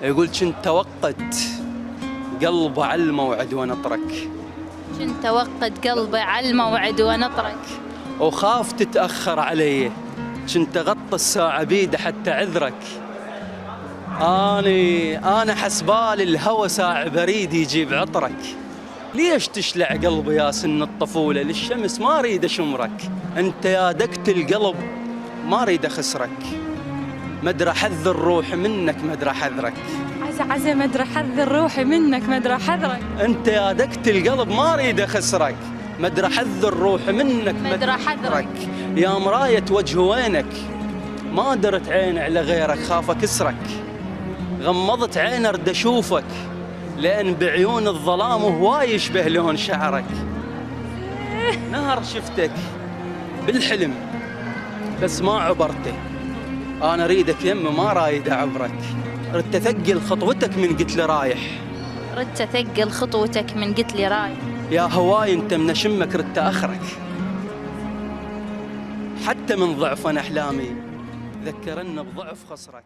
يقول كنت توقد قلبه على الموعد ونطرك. كنت توقد قلبي على الموعد ونطرك. وخاف تتأخر علي، كنت أغطى الساعة بيده حتى عذرك. أنا حسبال الهوى ساعة بريد يجيب عطرك. ليش تشلع قلبي يا سن الطفولة؟ للشمس ما أريد أشمرك. أنت يا دقت القلب ما أريد أخسرك. مدرى حذ الروح منك مدرى حذرك. عزة مدرى حذ الروح منك مدرى حذرك. أنت يا دقت القلب ما أريد أخسرك. مدرى حذ الروح منك مدرى حذرك. يا مراية وجه وينك، ما درت عين على غيرك خاف أكسرك. غمضت عين أرد أشوفك، لأن بعيون الظلام هواي يشبه لون شعرك. نهر شفتك بالحلم بس ما عبرته، أنا أريدك يمي ما رايد أعبرك. ردت أثقل خطوتك من قلت لي رايح. ردت أثقل خطوتك من قلت لي رايح. يا هواي أنت من أشمك ردت أخرك. حتى من ضعف أحلامي ذكرنا بضعف خصرك.